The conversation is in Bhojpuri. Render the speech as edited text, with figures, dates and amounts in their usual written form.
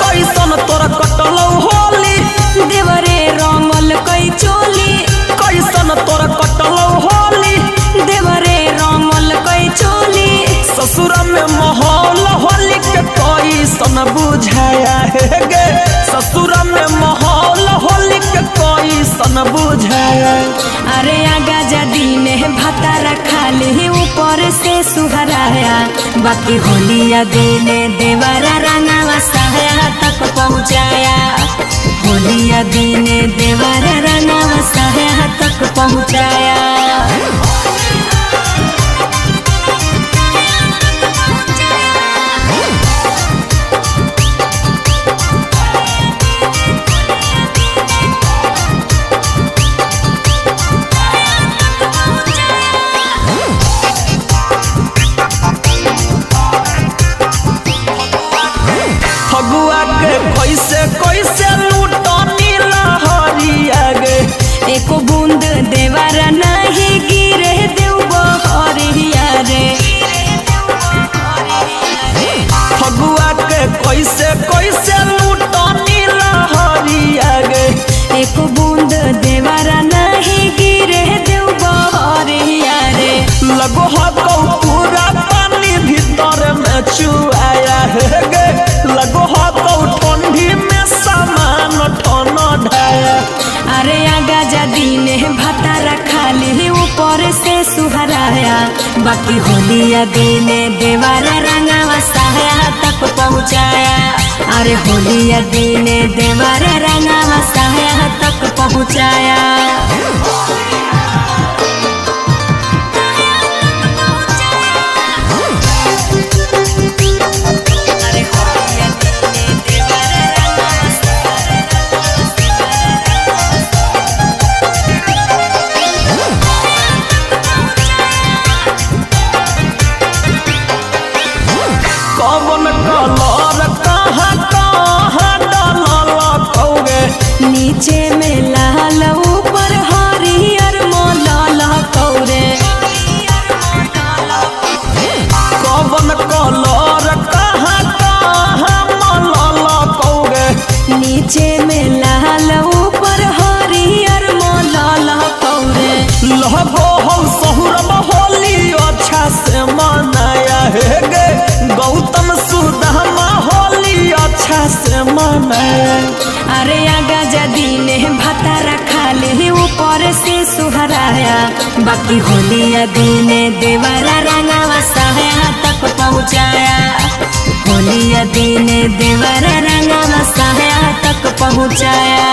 कैसन तोरा कटलौ होली देवरे रंगल कई चोली, कैसन तोरा कटलौ होली देवरे रंगल कई चोली। ससुर में माहौल होली के कैसन बुझाया है गे, ससुर में माहौल होली के कैसन बुझाया। अरे आगा जदी ने भतारा खाली ऊपर से सुहराया, बाकी होलिया देने देवरा रंगावा सहाया तक पहुँचाया। होलिया देने देवरा रंगावा सहाया तक पहुँचाया। फगुआ के कैसे कैसे लूटनी लहरिया गे, एको बूंद देवरा नहीं गिरे देव बहरिया रे। फगुआ के कैसे कैसे लूटनी लहरिया गे, एको बूंद देवरा नहीं गिरे देव बहरिया रे। लगो हको पूरा पानी भीतर में चुआया है गे, लगो हको ठंडी में सामान ठन ढाया। अरे आगा जदी ने भतारा खाली ऊपर से सुहराया, बाकी होलिया देने देवरा रंगावा सहाया तक पहुँचाया। अरे होलिया देने देवरा रंगावा सहाया तक पहुँचाया। कौन कलर कहाँ कहाँ डालल कौगे, नीचे में लाल ऊपर हरियर मोलाल कौरे। कौन कलर कहाँ कहाँ मलल कौगे, नीचे में लाल ऊपर हरियर मोलाल कौरे। लगो हो सहुरब होली अच्छा से मनाया है गे, गौतम सुदामा होली अच्छा से मनाया। अरे आगा जदी ने भतारा खाली ऊपर से सुहराया, बाकी होलिया देने देवरा रंगावा सहाया तक पहुँचाया। होलिया देने देवरा रंगावा सहाया तक पहुँचाया।